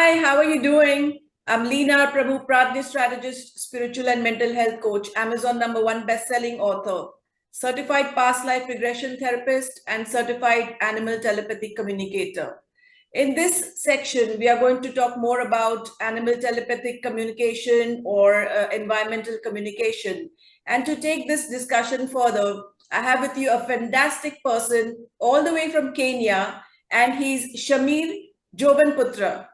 Hi, how are you doing? I'm Leena, Prabhoo, Prajna strategist, spiritual and mental health coach, Amazon #1 best-selling author, certified past life regression therapist, and certified animal telepathic communicator. In this section, we are going to talk more about animal telepathic communication or environmental communication. And to take this discussion further, I have with you a fantastic person all the way from Kenya, and he's Shamir Jobanputra.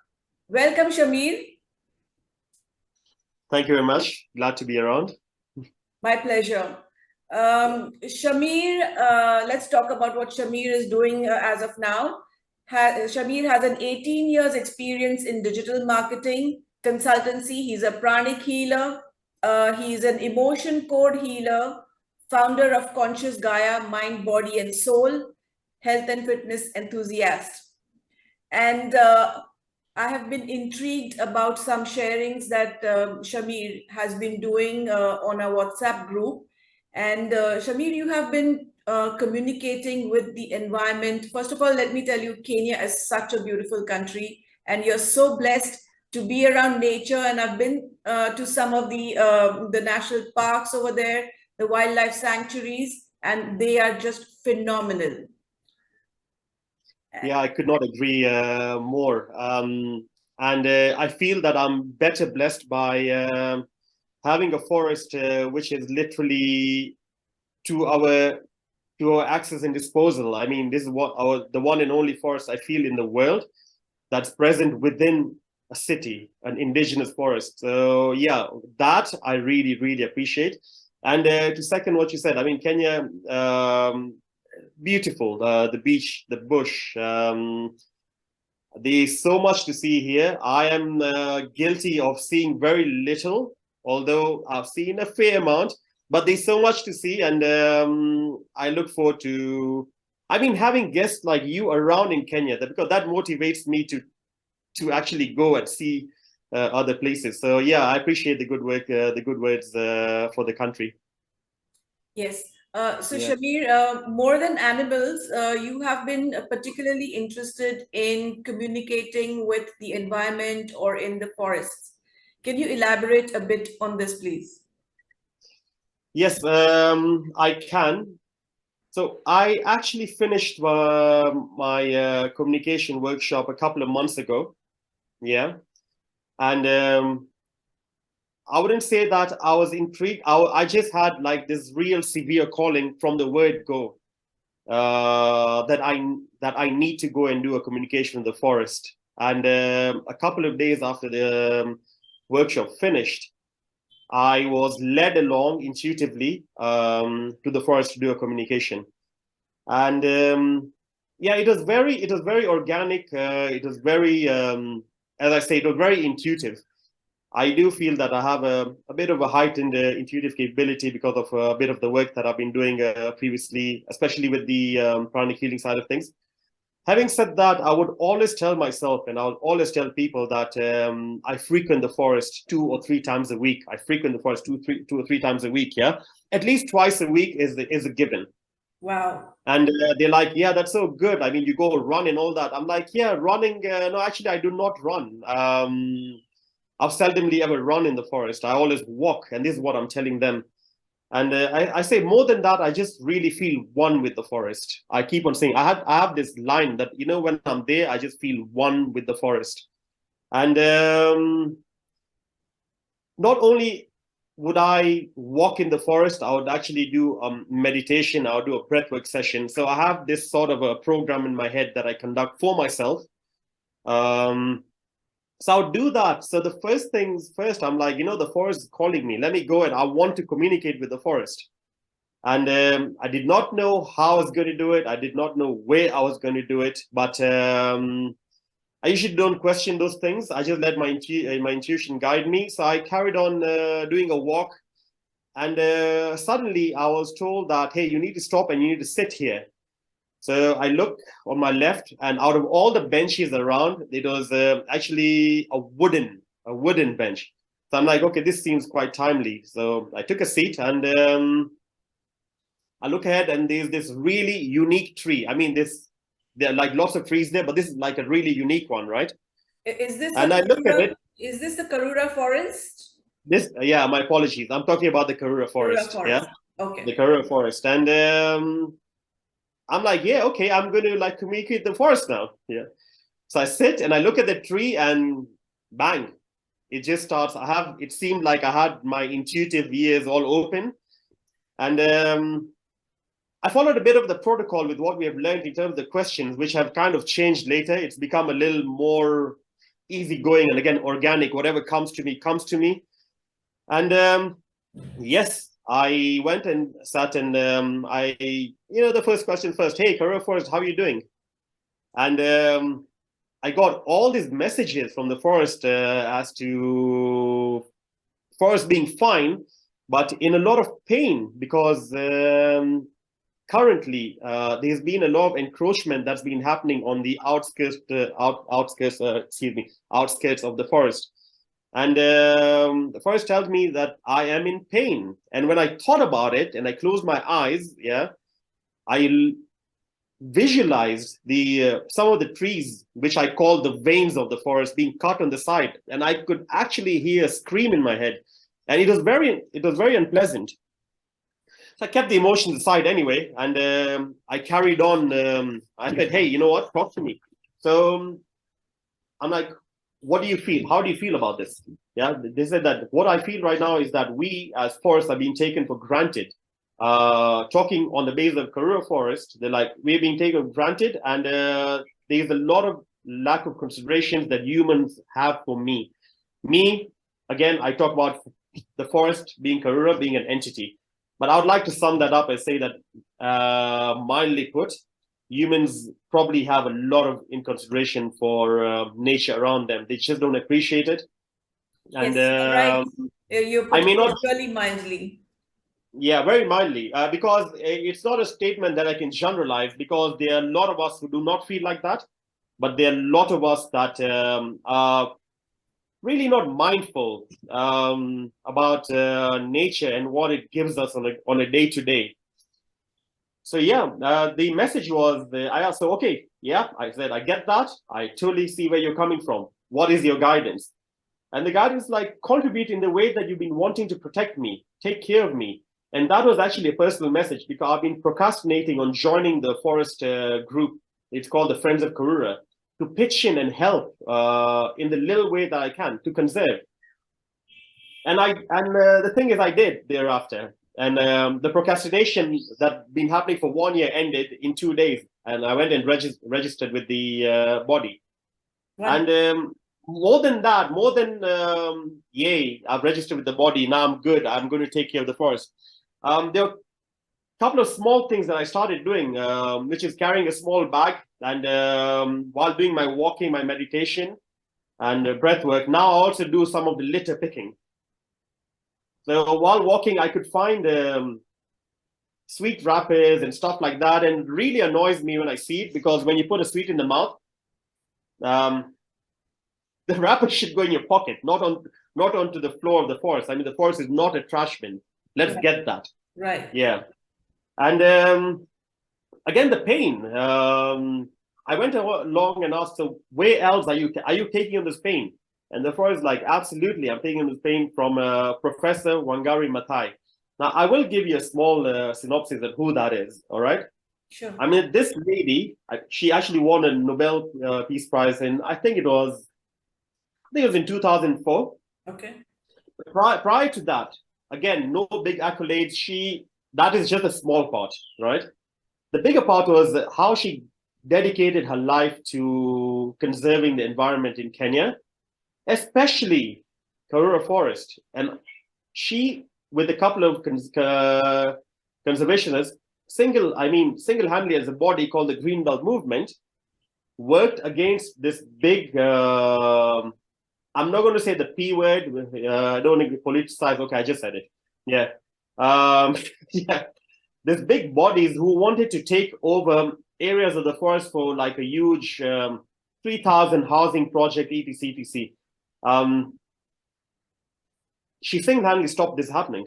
Welcome, Shamir. Thank you very much. Glad to be around. My pleasure. Shamir, let's talk about what Shamir is doing as of now. Shamir has an 18 years experience in digital marketing consultancy. He's a Pranic Healer. He's an emotion code healer, founder of Conscious Gaia, Mind, Body, and Soul, health and fitness enthusiast. And I have been intrigued about some sharings that Shamir has been doing on a WhatsApp group. And Shamir, you have been communicating with the environment. First of all, let me tell you, Kenya is such a beautiful country, and you're so blessed to be around nature. And I've been to some of the national parks over there, the wildlife sanctuaries, and they are just phenomenal. Yeah, I could not agree more. And I feel that I'm better blessed by having a forest which is literally to our access and disposal. I mean, this is the one and only forest I feel in the world that's present within a city, an indigenous forest. So yeah, that I really, really appreciate. And to second what you said, I mean, Kenya, beautiful, the beach, the bush. There's so much to see here. I am guilty of seeing very little, although I've seen a fair amount, but there's so much to see. And I look forward to, I mean, having guests like you around in Kenya, because that motivates me to actually go and see other places. So yeah, I appreciate the good work, the good words for the country. Yes. So yeah. Shamir, more than animals, you have been particularly interested in communicating with the environment or in the forests. Can you elaborate a bit on this, please? Yes, I can. So I actually finished my communication workshop a couple of months ago. Yeah. And I wouldn't say that I was intrigued. I just had like this real severe calling from the word go, that I need to go and do a communication in the forest. And a couple of days after the workshop finished, I was led along intuitively to the forest to do a communication. And yeah, it was very organic. It was very, as I say, it was very intuitive. I do feel that I have a bit of a heightened intuitive capability because of a bit of the work that I've been doing previously, especially with the pranic healing side of things. Having said that, I would always tell myself, and I would always tell people that I frequent the forest 2 or 3 times a week. I frequent the forest 2 or 3 times a week. Yeah, at least twice a week is a given. Wow. And they're like, yeah, that's so good. I mean, you go run and all that. I'm like, yeah, running. No, actually, I do not run. I've seldomly ever run in the forest. I always walk, and this is what I'm telling them. And I say more than that, I just really feel one with the forest. I keep on saying, I have this line that, you know, when I'm there, I just feel one with the forest. And not only would I walk in the forest, I would actually do meditation. I would do a breathwork session. So I have this sort of a program in my head that I conduct for myself. So I'll do that. So the first things first, I'm like, you know, the forest is calling me. Let me go, and I want to communicate with the forest. And I did not know how I was going to do it. I did not know where I was going to do it. But I usually don't question those things. I just let my intuition guide me. So I carried on doing a walk. And suddenly I was told that, hey, you need to stop and you need to sit here. So I look on my left, and out of all the benches around, it was actually a wooden bench. So I'm like, okay, this seems quite timely. So I took a seat, and I look ahead, and there's this really unique tree. I mean, there are like lots of trees there, but this is like a really unique one, right? Is this And I look at it. Is this the Karura Forest? Yeah, my apologies. I'm talking about the Karura Karura Forest. Yeah, Forest. Okay. the Karura Forest. And I'm like, yeah, okay, I'm going to like communicate the forest now. Yeah. So I sit and I look at the tree and bang, it just starts. It seemed like I had my intuitive ears all open. And I followed a bit of the protocol with what we have learned in terms of the questions, which have kind of changed later. It's become a little more easygoing and again, organic. Whatever comes to me, comes to me. And yes, I went and sat and the first question first, hey, Karura Forest, how are you doing? And I got all these messages from the forest as to forest being fine, but in a lot of pain because currently there's been a lot of encroachment that's been happening on the outskirts of the forest. And the forest tells me that I am in pain. And when I thought about it and I closed my eyes, I visualized the some of the trees, which I call the veins of the forest, being cut on the side, and I could actually hear a scream in my head, and it was very unpleasant. So I kept the emotions aside anyway, and I carried on. I said, "Hey, you know what? Talk to me." So I'm like, what do you feel? How do you feel about this? Yeah, they said that what I feel right now is that we as forests are being taken for granted. Talking on the basis of Karura Forest, they're like, we're being taken for granted, and there's a lot of lack of considerations that humans have for me. Me, again, I talk about the forest being Karura, being an entity. But I would like to sum that up and say that, mildly put, humans probably have a lot of in consideration for nature around them. They just don't appreciate it. And Yes, right. You I put may not, it really mildly. yeah, very mildly, because it's not a statement that I can generalize because there are a lot of us who do not feel like that, but there are a lot of us that are really not mindful about nature and what it gives us on a day to day. So yeah, the message was, I asked, so okay, yeah, I said, I get that. I totally see where you're coming from. What is your guidance? And the guidance like contribute in the way that you've been wanting to protect me, take care of me. And that was actually a personal message because I've been procrastinating on joining the forest group. It's called the Friends of Karura, to pitch in and help in the little way that I can to conserve. And the thing is, I did thereafter. And the procrastination that been happening for 1 year ended in 2 days. And I went and registered with the body. Right. And more than that, yay, I've registered with the body. Now I'm good. I'm going to take care of the forest. There are a couple of small things that I started doing, which is carrying a small bag. And while doing my walking, my meditation, and breath work, now I also do some of the litter picking. So while walking, I could find sweet wrappers and stuff like that, and really annoys me when I see it because when you put a sweet in the mouth, the wrapper should go in your pocket, not onto the floor of the forest. I mean, the forest is not a trash bin. Let's get that. Right. Yeah. And again, the pain. I went along and asked, so where else are you taking on this pain? And the forest is like, absolutely, I'm taking this pain from Professor Wangari Maathai. Now, I will give you a small synopsis of who that is, all right? Sure. I mean, this lady, she actually won a Nobel Peace Prize, and I think it was in 2004. Okay. Prior to that, again, no big accolades. That is just a small part, right? The bigger part was how she dedicated her life to conserving the environment in Kenya, especially Karura Forest. And she, with a couple of conservationists, single-handedly as a body called the Greenbelt Movement, worked against this big, I'm not going to say the P word, I don't want to politicize, okay, I just said it. Yeah. Yeah. There's big bodies who wanted to take over areas of the forest for like a huge 3,000 housing project, etc. She single-handedly stopped this happening.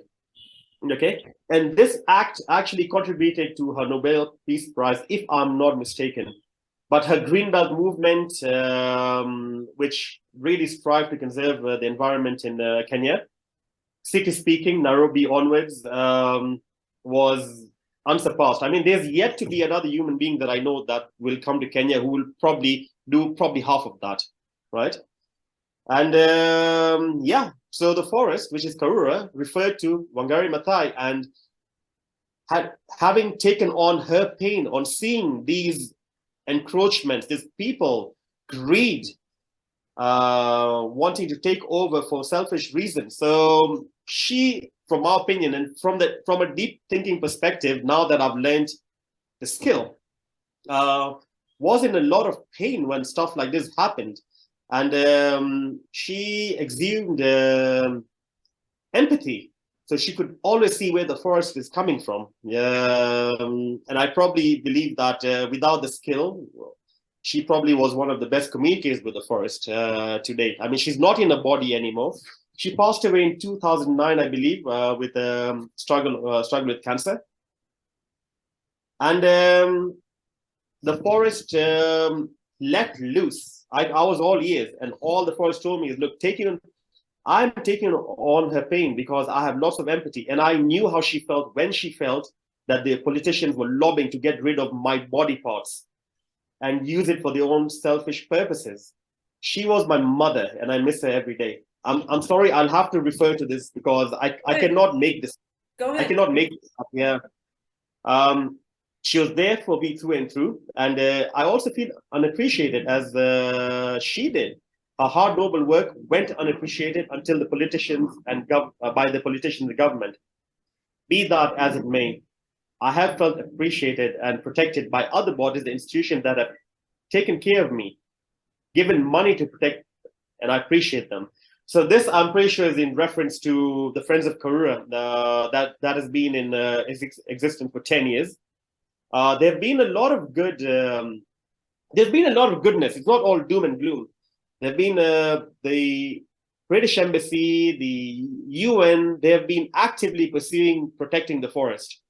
Okay, and this act actually contributed to her Nobel Peace Prize, if I'm not mistaken. But her green belt movement, which really strive to conserve the environment in Kenya, city speaking, Nairobi onwards, was unsurpassed. I mean, there's yet to be another human being that I know that will come to Kenya who will probably do half of that, right? And yeah, so the forest, which is Karura, referred to Wangari Maathai, and having taken on her pain on seeing these encroachments, these people, greed, wanting to take over for selfish reasons. So she, from our opinion, and from a deep thinking perspective, now that I've learned the skill, was in a lot of pain when stuff like this happened. And she exhumed empathy. So she could always see where the forest is coming from. And I probably believe that without the skill, she probably was one of the best communicators with the forest to date. I mean, she's not in a body anymore. She passed away in 2009, I believe, with struggle with cancer. And the forest let loose. I was all ears, and all the forest told me is, look, I'm taking on her pain because I have lots of empathy. And I knew how she felt when she felt that the politicians were lobbying to get rid of my body parts and use it for their own selfish purposes. She was my mother, and I miss her every day. I'm sorry, I'll have to refer to this because I cannot make this. Go ahead. I cannot make this up. Yeah. She was there for me through and through. And I also feel unappreciated as she did. Her hard, noble work went unappreciated until the politicians and by the politicians and the government. Be that as it may, I have felt appreciated and protected by other bodies, the institutions that have taken care of me, given money to protect, and I appreciate them. So this, I'm pretty sure, is in reference to the Friends of Karura that has been in existence for 10 years. There have been a lot of good. There's been a lot of goodness. It's not all doom and gloom. There have been the British Embassy, the UN. They have been actively pursuing protecting the forest.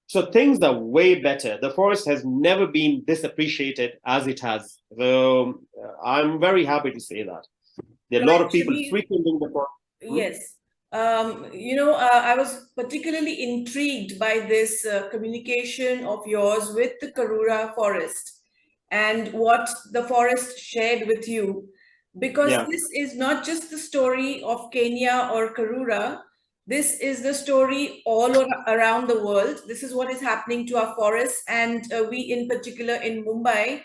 So things are way better. The forest has never been this appreciated as it has. So I'm very happy to say that. There are a lot of people frequenting the forest. Yes. I was particularly intrigued by this communication of yours with the Karura Forest and what the forest shared with you, because this is not just the story of Kenya or Karura. This is the story all around the world. This is what is happening to our forests. And we, in particular, in Mumbai,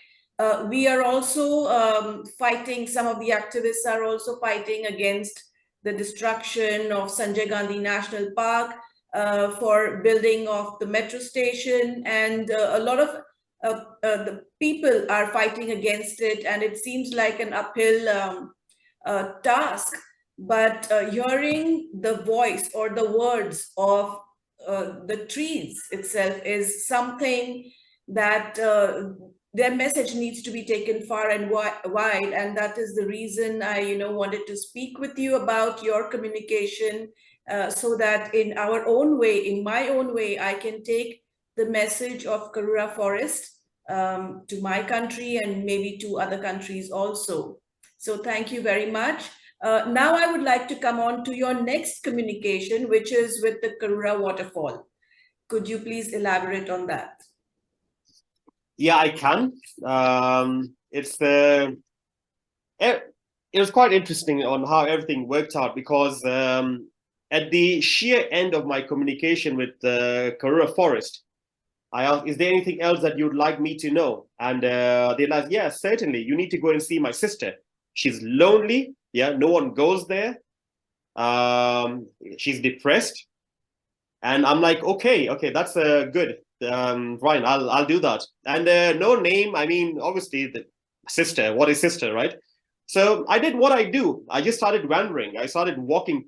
we are also fighting. Some of the activists are also fighting against the destruction of Sanjay Gandhi National Park, for building of the metro station. And a lot of the people are fighting against it. And it seems like an uphill task. But hearing the voice or the words of the trees itself is something that their message needs to be taken far and wide. And that is the reason I wanted to speak with you about your communication, so that in our own way, in my own way, I can take the message of Karura Forest to my country and maybe to other countries also. So thank you very much. Now I would like to come on to your next communication, which is with the Karura Waterfall. Could you please elaborate on that? Yeah, I can. It was quite interesting on how everything worked out, because at the sheer end of my communication with the Karura Forest, I asked, is there anything else that you'd like me to know? And they're like, yeah, certainly. You need to go and see my sister. She's lonely. Yeah, no one goes there. She's depressed. And I'm like, okay, that's good. Fine, I'll do that. And no name. I mean, obviously, the sister. What is sister, right? So I did what I do. I just started wandering. I started walking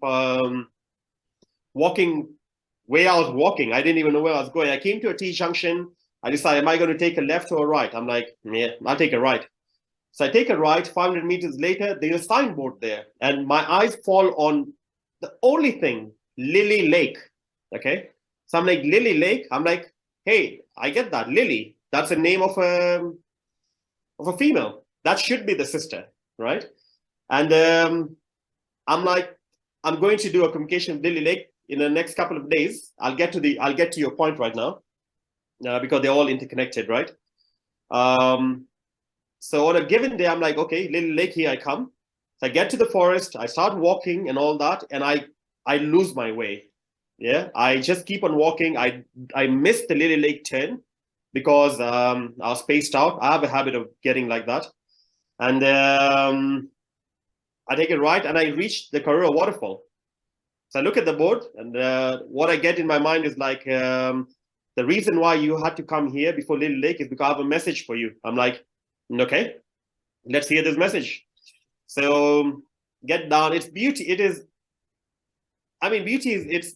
where I was walking. I didn't even know where I was going. I came to a T-junction. I decided, am I going to take a left or a right? I'm like, yeah, I'll take a right. So I take a right. 500 meters later, there's a signboard there. And my eyes fall on the only thing, Lily Lake. Okay. So I'm like, Lily Lake. I'm like, hey, I get that. Lily. That's the name of of a female. That should be the sister, right? And I'm like, I'm going to do a communication with Lily Lake in the next couple of days. I'll get to your point right now, because they're all interconnected, right? So on a given day, I'm like, okay, Lily Lake, here I come. So I get to the forest, I start walking and all that, and I lose my way. Yeah, I just keep on walking. I missed the Lily Lake turn because I was spaced out. I have a habit of getting like that. And I take it right, and I reach the Karura Waterfall. So I look at the board, and what I get in my mind is like, the reason why you had to come here before Lily Lake is because I have a message for you. I'm like, okay, let's hear this message. So get down. It's beauty. It is. I mean, beauty is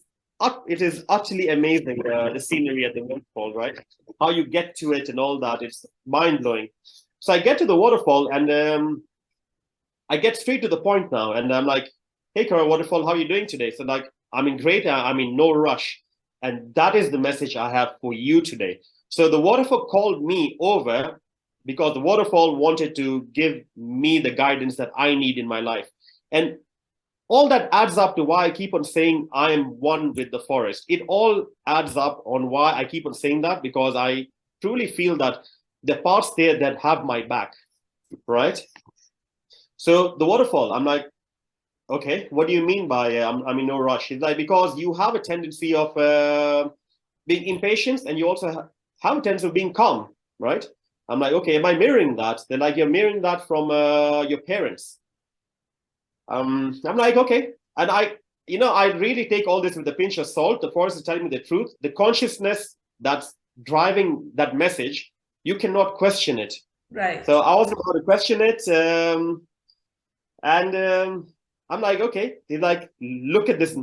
it is utterly amazing. The scenery at the waterfall, right? How you get to it and all that. It's mind blowing. So I get to the waterfall, and I get straight to the point now, and I'm like, hey, Karura Waterfall, how are you doing today? So like, I'm in great. I'm in no rush, and that is the message I have for you today. So the waterfall called me over because the waterfall wanted to give me the guidance that I need in my life. And all that adds up to why I keep on saying I am one with the forest. It all adds up on why I keep on saying that, because I truly feel that the parts there that have my back, right? So the waterfall, I'm like, okay, what do you mean by I'm in no rush? It's like, because you have a tendency of being impatient, and you also have a tendency of being calm, right? I'm like, okay, am I mirroring that? They're like, you're mirroring that from your parents. I'm like, okay. And I really take all this with a pinch of salt. The forest is telling me the truth. The consciousness that's driving that message, you cannot question it. Right. So I wasn't going to question it. And I'm like, okay. He's like, look at this,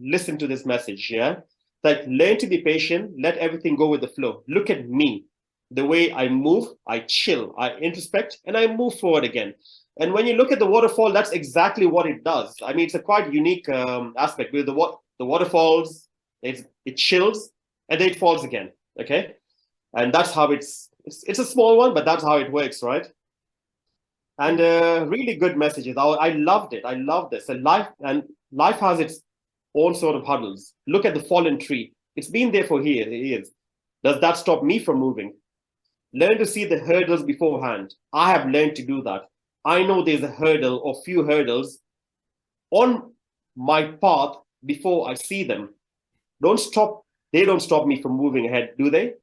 listen to this message. Yeah. Like, learn to be patient, let everything go with the flow. Look at me. The way I move, I chill, I introspect, and I move forward again. And when you look at the waterfall, that's exactly what it does. I mean, it's a quite unique aspect. With the waterfalls, it chills, and then it falls again. Okay, and that's how it's a small one, but that's how it works, right? And really good messages. I loved it. I love this. And life has its own sort of hurdles. Look at the fallen tree. It's been there for years. Does that stop me from moving? Learn to see the hurdles beforehand. I have learned to do that. I know there's a hurdle or few hurdles on my path before I see them. They don't stop me from moving ahead, do they?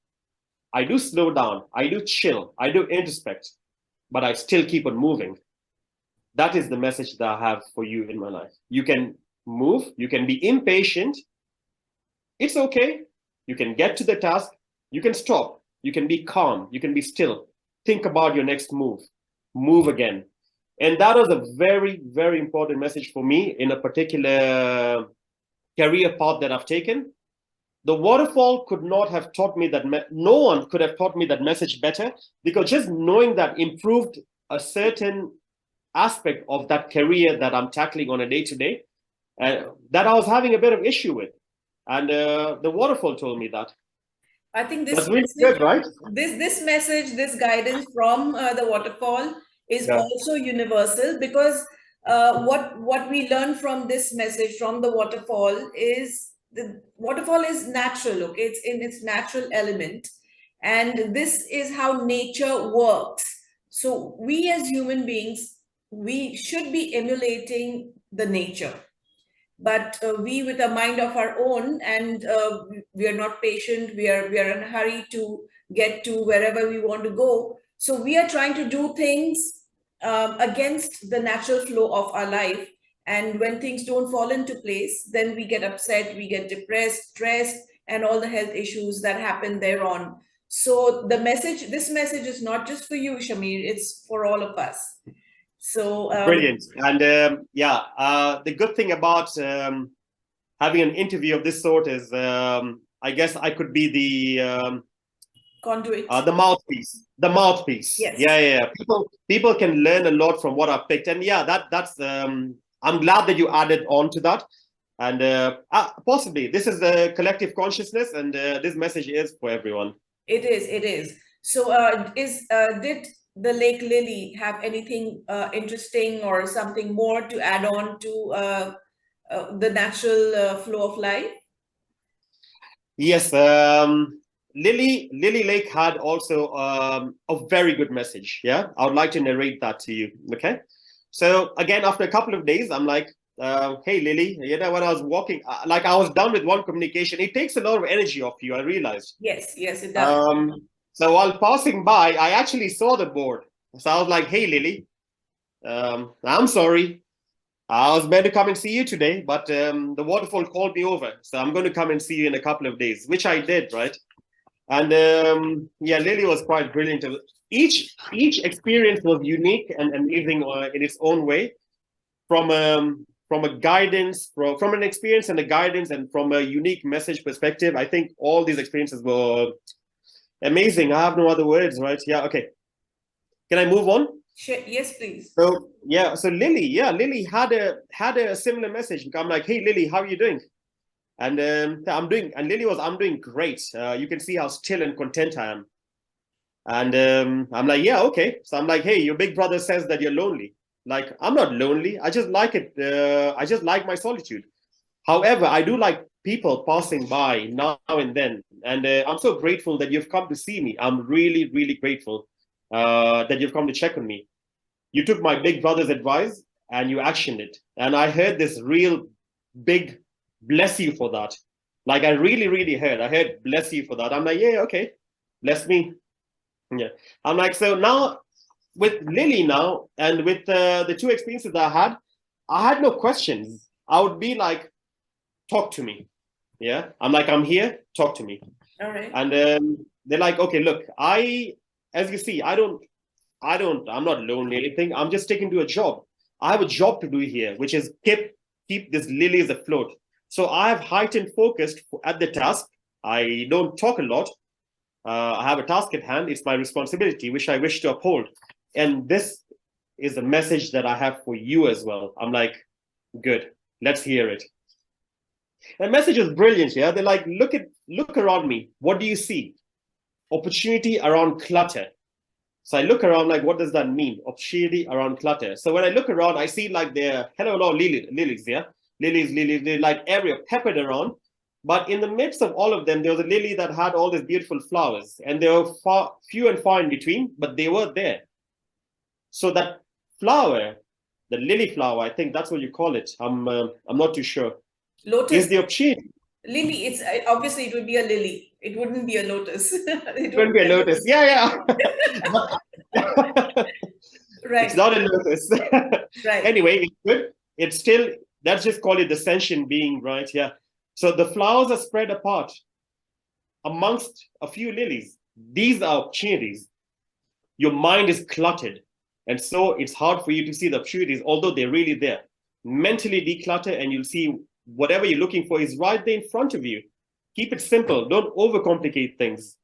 I do slow down. I do chill. I do introspect, but I still keep on moving. That is the message that I have for you in my life. You can move. You can be impatient. It's okay. You can get to the task. You can stop. You can be calm. You can be still. Think about your next move. Move again. And that was a very, very important message for me in a particular career path that I've taken. The waterfall could not have taught me that. No one could have taught me that message better, because just knowing that improved a certain aspect of that career that I'm tackling on a day-to-day, that I was having a bit of issue with. And the waterfall told me that. I think this That's really message, good, right? this message, this guidance from the waterfall is also universal, because what we learn from this message from the waterfall is the waterfall is natural. Okay, it's in its natural element, and this is how nature works. So we as human beings, we should be emulating the nature, but we with a mind of our own, and we are not patient, we are in a hurry to get to wherever we want to go. So we are trying to do things against the natural flow of our life, and when things don't fall into place, then we get upset, we get depressed, stressed, and all the health issues that happen thereon. So this message is not just for you, Shamir, it's for all of us. So brilliant. And the good thing about having an interview of this sort is, I guess I could be the conduit, the mouthpiece. Yes. Yeah. People can learn a lot from what I've picked, and that's I'm glad that you added on to that. And possibly this is the collective consciousness, and this message is for everyone. It is. So did the Lake Lily have anything interesting or something more to add on to the natural flow of life? Yes, Lily Lake had also a very good message. Yeah, I would like to narrate that to you. Okay, so again, after a couple of days, I'm like, hey Lily, you know, when I was walking, like I was done with one communication. It takes a lot of energy off you, I realized. Yes, yes, it does. So while passing by, I actually saw the board. So I was like, hey Lily, I'm sorry. I was meant to come and see you today, but the waterfall called me over. So I'm going to come and see you in a couple of days, which I did, right? And yeah, Lily was quite brilliant. Each experience was unique and amazing in its own way. From a guidance, from an experience and a guidance, and from a unique message perspective, I think all these experiences were amazing. I have no other words, right? Yeah, okay. Can I move on? Yes, please. So yeah, so Lily had a similar message. I'm like, hey Lily, how are you doing? And I'm doing great. You can see how still and content I am. And I'm like, yeah, okay. So I'm like, hey, your big brother says that you're lonely. Like, I'm not lonely. I just like it. I just like my solitude. However, I do like people passing by now and then. And I'm so grateful that you've come to see me. I'm really, really grateful that you've come to check on me. You took my big brother's advice and you actioned it. And I heard this real big bless you for that. Like I really, really heard. I heard bless you for that. I'm like, yeah, okay. Bless me. Yeah. I'm like, so now with Lily now and with the two experiences that I had no questions. I would be like, talk to me. Yeah. I'm like, I'm here, talk to me. All right. And they're like, okay, look, as you see, I'm not lonely or anything. I'm just sticking to a job. I have a job to do here, which is keep these lilies afloat. So I have heightened focus at the task. I don't talk a lot. I have a task at hand. It's my responsibility, which I wish to uphold. And this is a message that I have for you as well. I'm like, good, let's hear it. The message is brilliant. Yeah, they're like, look around me. What do you see? Opportunity around clutter. So I look around, like, what does that mean? Opportunity around clutter. So when I look around, I see like there, hello, lilies, yeah? Lilies, like area peppered around. But in the midst of all of them, there was a lily that had all these beautiful flowers. And they were few and far in between, but they were there. So that flower, the lily flower, I think that's what you call it. I'm not too sure. Lotus. Is the opportunity. Lily, it's obviously it would be a lily. It wouldn't be a lotus. It wouldn't be a lotus. Yeah. Right. It's not a lotus. Right. Anyway, it's good. It's still, let's just call it the sentient being, right? Yeah. So the flowers are spread apart amongst a few lilies. These are opportunities. Your mind is cluttered. And so it's hard for you to see the opportunities, although they're really there. Mentally declutter and you'll see whatever you're looking for is right there in front of you. Keep it simple. Don't overcomplicate things.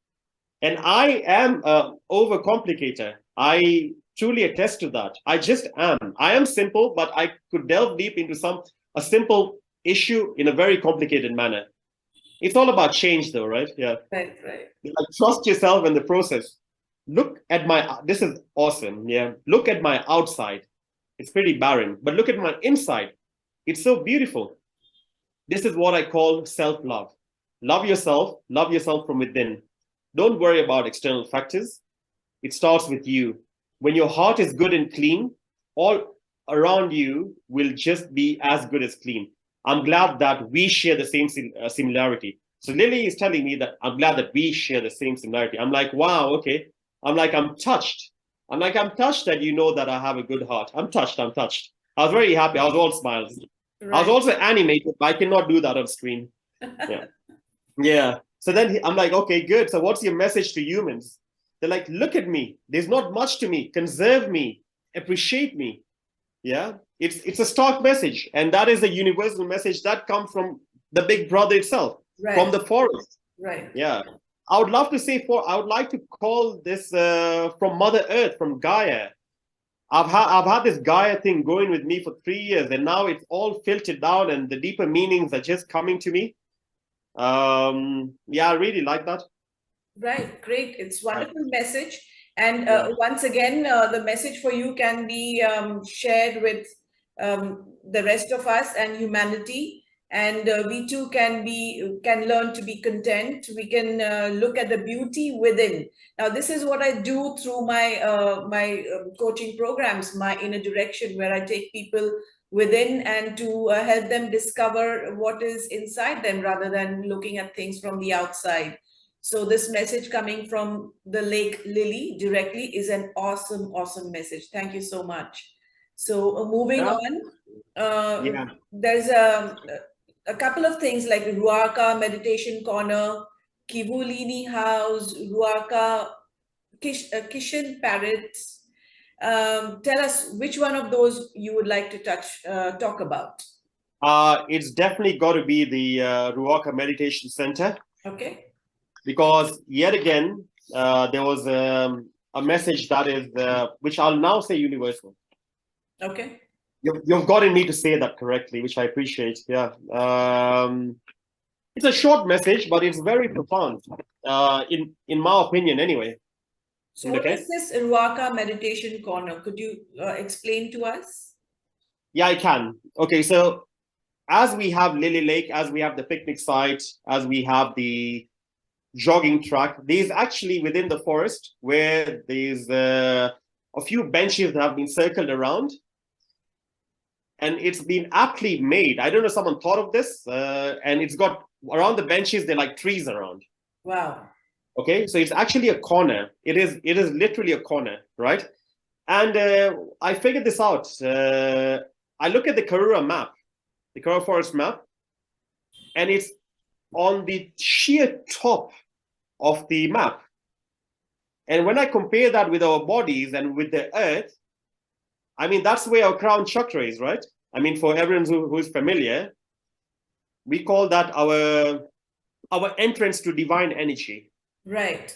And I am an overcomplicator. I truly attest to that. I just am. I am simple, but I could delve deep into a simple issue in a very complicated manner. It's all about change though, right? Yeah. Right. Like, trust yourself in the process. Look at this is awesome. Yeah. Look at my outside. It's pretty barren, but look at my inside. It's so beautiful. This is what I call self-love. Love yourself from within. Don't worry about external factors. It starts with you. When your heart is good and clean, all around you will just be as good as clean. I'm glad that we share the same similarity. So Lily is telling me that I'm glad that we share the same similarity. I'm like, wow, okay. I'm like, I'm touched. I'm touched that you know that I have a good heart. I'm touched. I was very happy. I was all smiles. Right. I was also animated, but I cannot do that on screen. Yeah. Yeah. So then I'm like, okay, good. So what's your message to humans? They're like, look at me. There's not much to me. Conserve me. Appreciate me. Yeah. It's a stark message. And that is a universal message that comes from the big brother itself, right, from the forest. Right. Yeah. I would love to say I would like to call this from Mother Earth, from Gaia. I've had this Gaia thing going with me for 3 years, and now it's all filtered down and the deeper meanings are just coming to me. Yeah, I really like that. Right, great. It's wonderful message. And Yeah. once again, the message for you can be shared with the rest of us and humanity. And we too can learn to be content. We can look at the beauty within. Now, this is what I do through my coaching programs, my inner direction, where I take people within and to help them discover what is inside them rather than looking at things from the outside. So this message coming from the Lake Lily directly is an awesome message. Thank you so much. So moving Yeah. on, Yeah. there's a couple of things like Ruaka Meditation Corner, Kivulini House, Ruaka Kishan Parrots. Tell us which one of those you would like to talk about. It's definitely got to be the Ruaka Meditation Center, Okay. because yet again, there was a message that is, which I'll now say universal. Okay. You've gotten me to say that correctly, which I appreciate. Yeah. It's a short message, but it's very profound, in my opinion, anyway. So what is this Ruaka Meditation Corner? Could you explain to us? Yeah, I can. Okay, so as we have Lily Lake, as we have the picnic site, as we have the jogging track, there's actually within the forest where there's a few benches that have been circled around. And it's been aptly made. I don't know if someone thought of this, and it's got around the benches, they're like trees around. Wow. Okay, so it's actually a corner. It is literally a corner, right? And I figured this out. I look at the Karura map, the Karura Forest map, and it's on the sheer top of the map. And when I compare that with our bodies and with the earth, I mean, that's where our crown chakra is, right? I mean, for everyone who is familiar, we call that our entrance to divine energy. Right.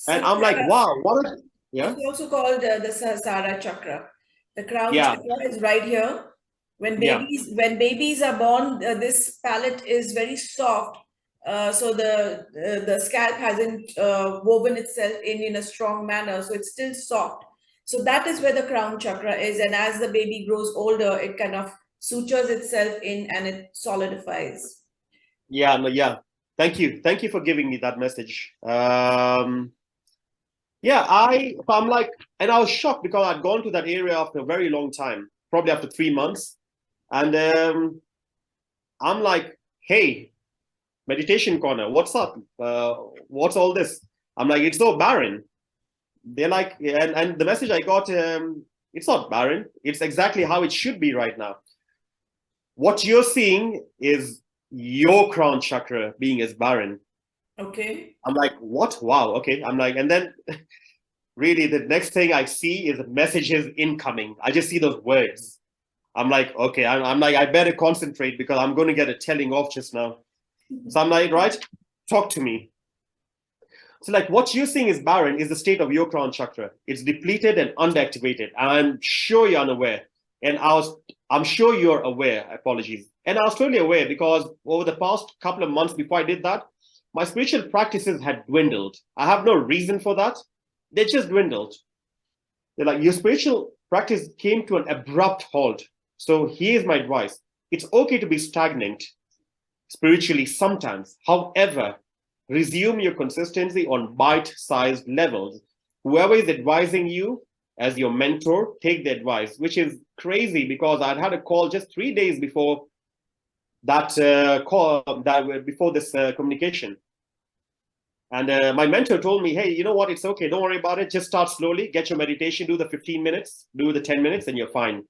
And I'm like, wow, what a, yeah. It's also called the Sahasrara chakra. The crown Yeah. chakra is right here. When babies are born, this palate is very soft. So the scalp hasn't woven itself in a strong manner, so it's still soft. So that is where the crown chakra is, and as the baby grows older, it kind of sutures itself in and it solidifies. Yeah, no, yeah. Thank you for giving me that message. Yeah, I'm like, and I was shocked because I'd gone to that area after a very long time, probably after 3 months, and I'm like, hey, meditation corner, what's up? What's all this? I'm like, it's so barren. They're like, and the message I got, it's not barren. It's exactly how it should be right now. What you're seeing is your crown chakra being as barren. Okay. I'm like, what? Wow. Okay. I'm like, and then really the next thing I see is messages incoming. I just see those words. I'm like, okay. I'm like, I better concentrate because I'm going to get a telling off just now. So I'm like, right, talk to me. So like what you're seeing is barren is the state of your crown chakra. It's depleted and underactivated. And I'm sure you're unaware. And I'm sure you're aware, apologies. And I was totally aware because over the past couple of months before I did that, my spiritual practices had dwindled. I have no reason for that. They just dwindled. They're like, your spiritual practice came to an abrupt halt. So here's my advice. It's okay to be stagnant spiritually sometimes. However, resume your consistency on bite-sized levels. Whoever is advising you as your mentor, take the advice, which is crazy because I'd had a call just 3 days before that before this communication. And my mentor told me, hey, you know what? It's okay. Don't worry about it. Just start slowly. Get your meditation. Do the 15 minutes. Do the 10 minutes and you're fine.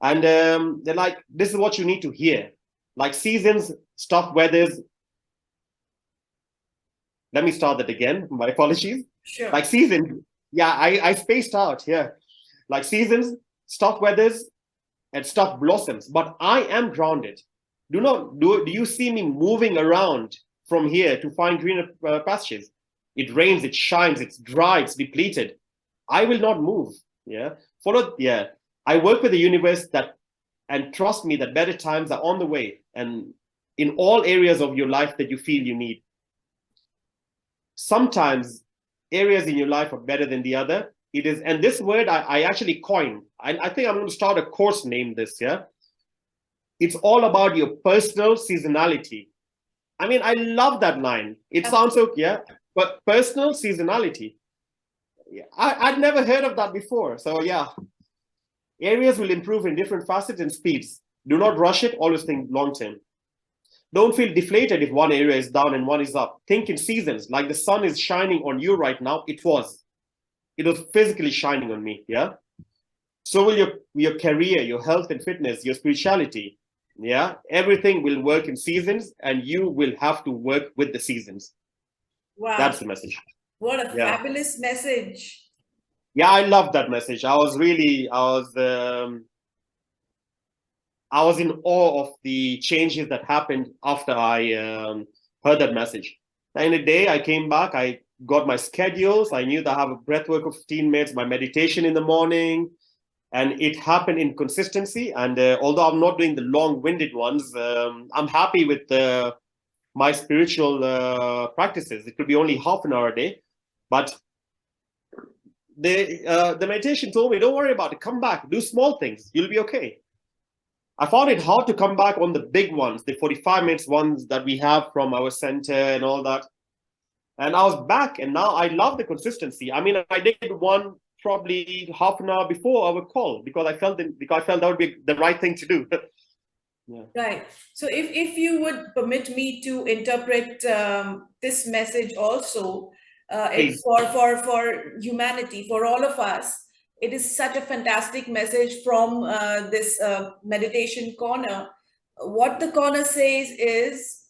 And they're like, this is what you need to hear. Like seasons, stuff, weathers. Let me start that again. My apologies. Sure. Like seasons. Yeah, I spaced out here. Like seasons, stuff, weathers, and stuff blossoms. But I am grounded. Do you see me moving around from here to find greener pastures? It rains, it shines, it's dry, it's depleted. I will not move. Yeah. I work with the universe and trust me that better times are on the way and in all areas of your life that you feel you need. Sometimes areas in your life are better than the other. It is, and this word I actually coined. I think I'm going to start a course named this. Yeah, it's all about your personal seasonality. I mean, I love that line. It sounds so, yeah, but personal seasonality. Yeah, I'd never heard of that before. So yeah, areas will improve in different facets and speeds. Do not rush it. Always think long term. Don't feel deflated if one area is down and one is up. Think in seasons, like the sun is shining on you right now. It was physically shining on me. Yeah. So will your career, your health and fitness, your spirituality. Yeah. Everything will work in seasons, and you will have to work with the seasons. Wow. That's the message. What a fabulous message. Yeah, I love that message. I was in awe of the changes that happened after I heard that message. In a day, I came back, I got my schedules. I knew that I have a breath work of 15 minutes, my meditation in the morning, and it happened in consistency. And although I'm not doing the long-winded ones, I'm happy with my spiritual practices. It could be only half an hour a day, but the meditation told me, don't worry about it. Come back, do small things. You'll be okay. I found it hard to come back on the big ones, the 45 minutes ones that we have from our center and all that. And I was back, and now I love the consistency. I mean, I did one probably half an hour before our call because I felt that would be the right thing to do. Yeah. Right. So if you would permit me to interpret this message also, it's for humanity, for all of us. It is such a fantastic message from this meditation corner. What the corner says is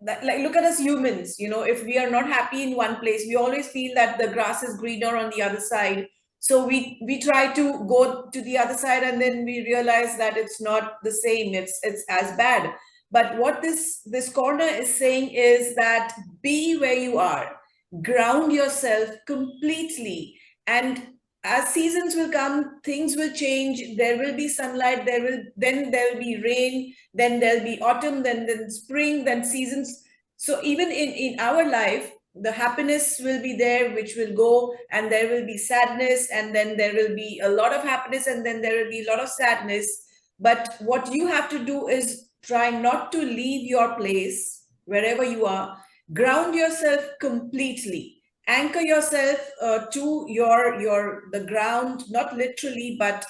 that, like, look at us humans, if we are not happy in one place, we always feel that the grass is greener on the other side. So we try to go to the other side, and then we realize that it's not the same, it's as bad. But what this corner is saying is that be where you are, ground yourself completely, and as seasons will come, things will change. There will be sunlight, then there'll be rain, then there'll be autumn, then spring, then seasons. So even in our life, the happiness will be there, which will go, and there will be sadness, and then there will be a lot of happiness, and then there will be a lot of sadness. But what you have to do is try not to leave your place, wherever you are. Ground yourself completely, anchor yourself to the ground, not literally, but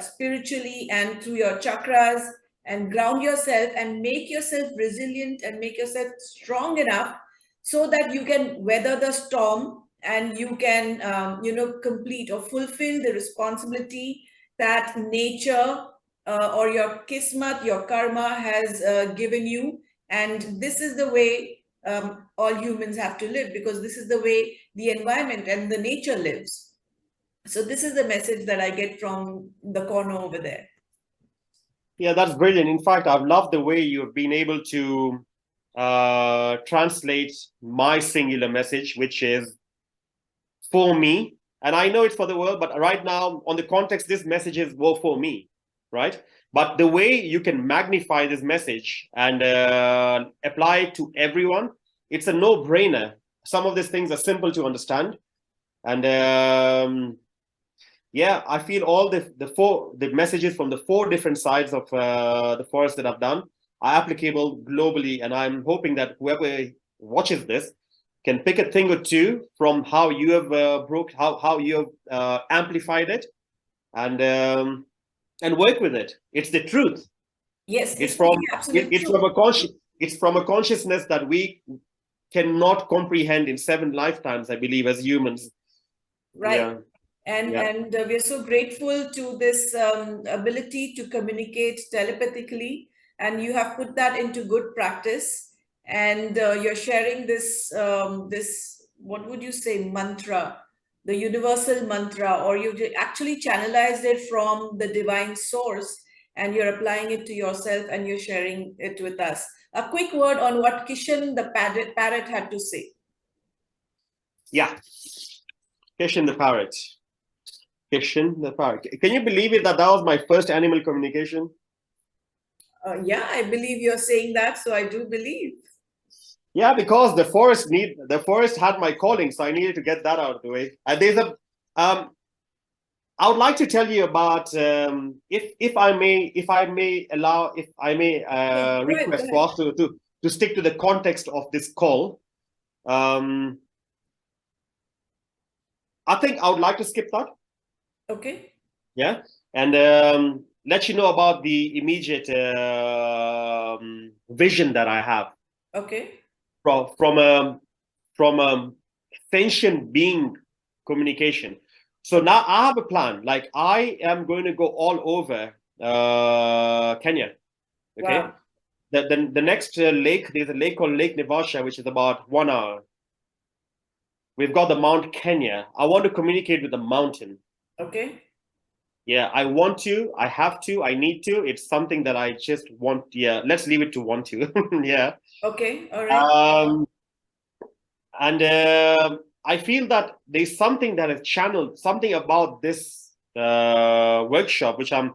spiritually, and through your chakras, and ground yourself and make yourself resilient and make yourself strong enough so that you can weather the storm, and you can complete or fulfill the responsibility that nature or your kismat, your karma has given you. And this is the way all humans have to live, because this is the way the environment and the nature lives. So this is the message that I get from the corner over there. Yeah, that's brilliant. In fact, I've loved the way you've been able to translate my singular message, which is for me. And I know it's for the world, but right now, on the context, this message is well for me, right? But the way you can magnify this message and apply it to everyone, it's a no-brainer. Some of these things are simple to understand. And yeah, I feel all the messages from the 4 different sides of the forest that I've done are applicable globally. And I'm hoping that whoever watches this can pick a thing or two from how you have how you have amplified it, and work with it. It's the truth. Yes, it's from a consciousness that we cannot comprehend in 7 lifetimes, I believe, as humans. Right. Yeah. And we're so grateful to this ability to communicate telepathically, and you have put that into good practice, and you're sharing this what would you say, mantra, the universal mantra, or you actually channelized it from the divine source, and you're applying it to yourself, and you're sharing it with us. A quick word on what Kishan the parrot had to say. Yeah, Kishan the parrot. Kishan the parrot. Can you believe it that was my first animal communication? Yeah, I believe you're saying that, so I do believe. Yeah, because the forest had my calling, so I needed to get that out of the way. And there's a I would like to tell you about if I may Yeah, go ahead, go request ahead. for us to stick to the context of this call. I think I would like to skip that. Okay. Yeah, and let you know about the immediate vision that I have Okay. from sentient being communication. So now I have a plan. Like I am going to go all over Kenya. Okay. Wow. The next lake, there's a lake called Lake Naivasha, which is about 1 hour. We've got the Mount Kenya. I want to communicate with the mountain. Okay. Yeah, I want to, I have to, I need to. It's something that I just want. Yeah, let's leave it to want to. Yeah. Okay. All right. And I feel that there's something that is channeled, something about this workshop, which I'm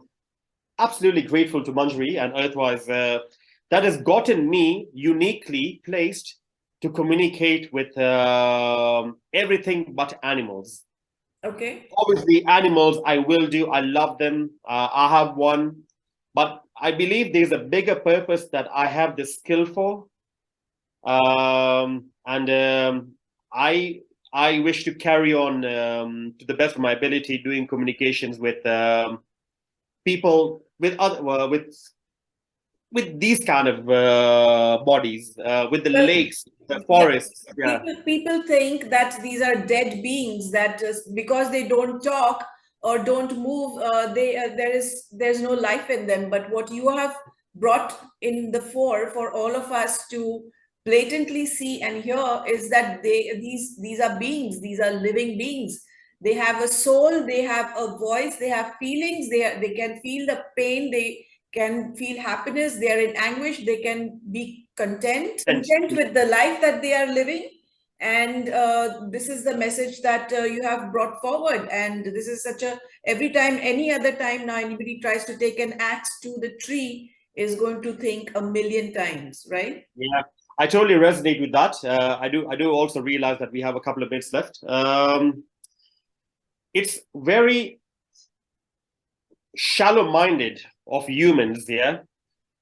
absolutely grateful to Manjari and Earthwise, that has gotten me uniquely placed to communicate with everything but animals. Okay. Obviously, animals, I will do. I love them. I have one. But I believe there's a bigger purpose that I have the skill for. And I wish to carry on to the best of my ability doing communications with people with other with these kind of bodies, with the Well, lakes, the yeah, forests. Yeah, people think that these are dead beings that because they don't talk or don't move, there's no life in them. But what you have brought in the fore for all of us to blatantly see and hear is that these are beings, these are living beings. They have a soul, they have a voice, they have feelings, they can feel the pain, they can feel happiness, they are in anguish, they can be and content with the life that they are living. And this is the message that you have brought forward. And this is such a, every time, any other time now, anybody tries to take an axe to the tree is going to think a million times, right? yeah, I totally resonate with that. I do also realize that we have a couple of minutes left. It's very shallow-minded of humans, yeah,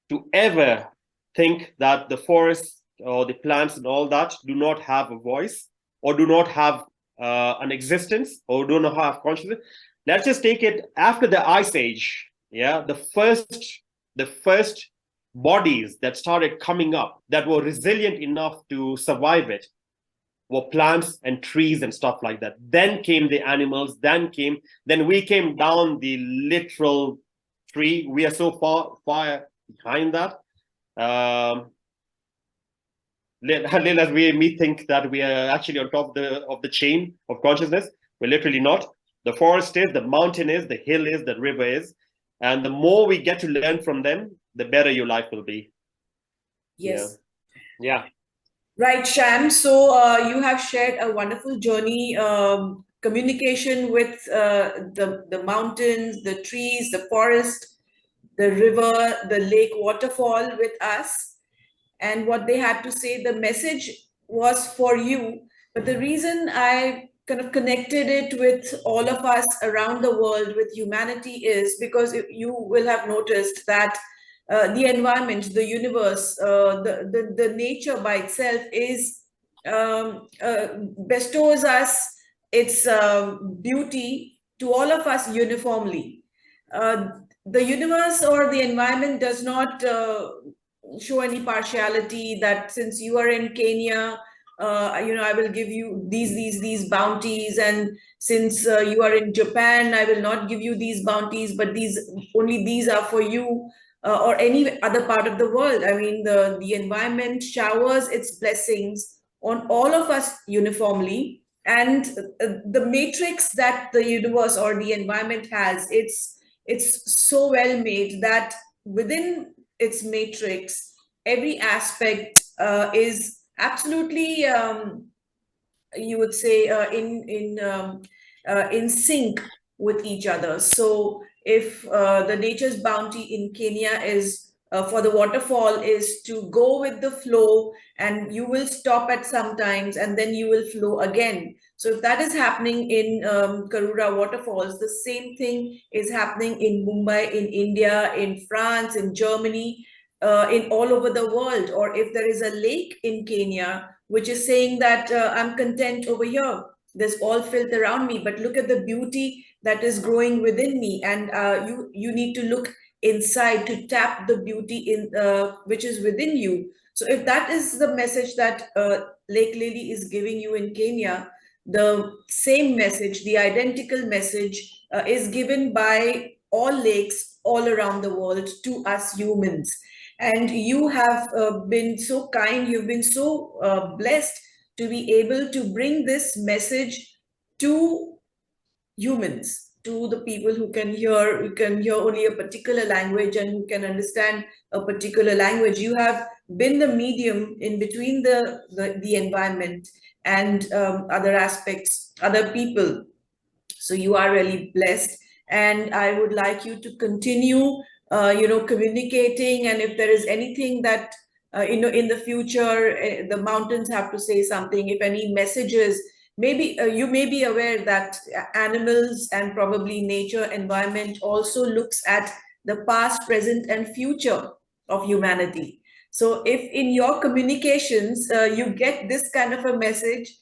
to ever think that the forests or the plants and all that do not have a voice or do not have an existence or do not have consciousness. Let's just take it after the ice age. Yeah, the first bodies that started coming up that were resilient enough to survive it were plants and trees and stuff like that. Then came the animals, then we came down the literal tree. We are so far behind that. As we think that we are actually on top of the chain of consciousness. We're literally not. The forest is, the mountain is, the hill is, the river is. And the more we get to learn from them, the better your life will be. Yeah. Yes. Yeah. Right, Sham. So you have shared a wonderful journey, communication with the mountains, the trees, the forest, the river, the lake, waterfall with us, and what they had to say. The message was for you, but the reason I kind of connected it with all of us around the world, with humanity, is because you will have noticed that the environment, the universe, the nature by itself is bestows us its beauty to all of us uniformly. Uh, the universe or the environment does not show any partiality, that since you are in Kenya, I will give you these bounties, and since you are in Japan, I will not give you these bounties, but these are for you, or any other part of the world. I mean, the environment showers its blessings on all of us uniformly, and the matrix that the universe or the environment has, it's so well made that within its matrix, every aspect is absolutely, you would say, in sync with each other. So if the nature's bounty in Kenya is for the waterfall is to go with the flow, and you will stop at some times and then you will flow again. So if that is happening in Karura Waterfalls, the same thing is happening in Mumbai, in India, in France, in Germany, in all over the world. Or if there is a lake in Kenya, which is saying that I'm content over here, there's all filth around me, but look at the beauty that is growing within me. And you need to look inside to tap the beauty in which is within you. So if that is the message that Lake Lily is giving you in Kenya, the same message, the identical message is given by all lakes all around the world to us humans. And you have been so kind, you've been so blessed to be able to bring this message to humans, to the people who can hear only a particular language and who can understand a particular language. You have been the medium in between the environment and other aspects, other people. So you are really blessed, and I would like you to continue communicating. And if there is anything that in the future the mountains have to say something, if any messages, maybe you may be aware that animals and probably nature environment also looks at the past, present and future of humanity. So if in your communications you get this kind of a message,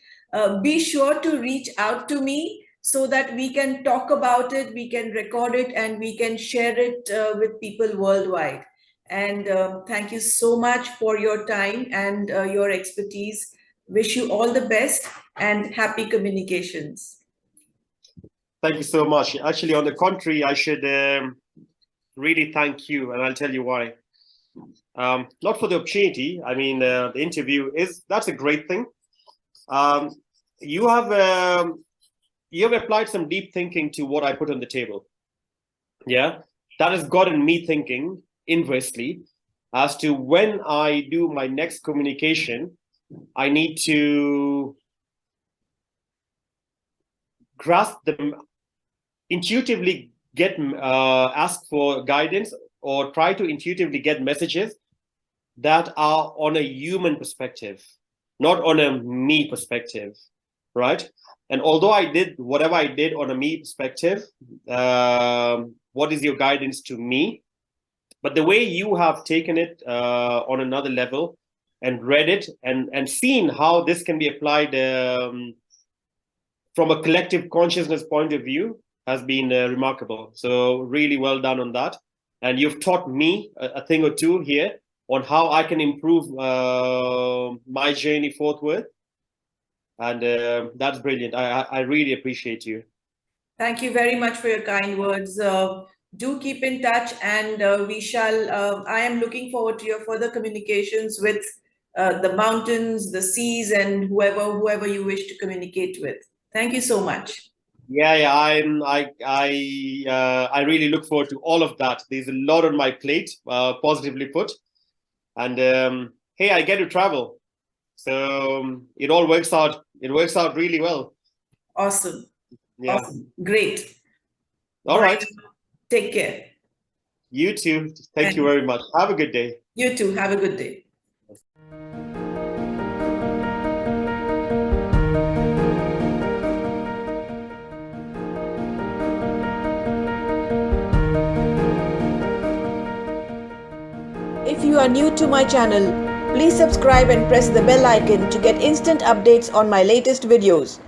be sure to reach out to me so that we can talk about it, we can record it, and we can share it with people worldwide. And thank you so much for your time and your expertise. Wish you all the best and happy communications. Thank you so much. Actually, on the contrary, I should really thank you, and I'll tell you why. Not for the opportunity. I mean, the interview that's a great thing. You have applied some deep thinking to what I put on the table. Yeah, that has gotten me thinking inversely as to when I do my next communication, I need to grasp them, intuitively ask for guidance, or try to intuitively get messages that are on a human perspective, not on a me perspective, right? And although I did whatever I did on a me perspective, what is your guidance to me? But the way you have taken it on another level and read it and seen how this can be applied from a collective consciousness point of view has been remarkable. So really well done on that. And you've taught me a thing or two here on how I can improve my journey forthward. And that's brilliant. I really appreciate you. Thank you very much for your kind words. Do keep in touch, and we shall. I am looking forward to your further communications with the mountains, the seas, and whoever you wish to communicate with. Thank you so much. Yeah, I really look forward to all of that. There's a lot on my plate, positively put, and hey, I get to travel, so it all works out. It works out really well. Awesome. Yeah. Awesome. Great. All right. Take care. You too. Thank you very much. Have a good day. You too. Have a good day. If you are new to my channel, please subscribe and press the bell icon to get instant updates on my latest videos.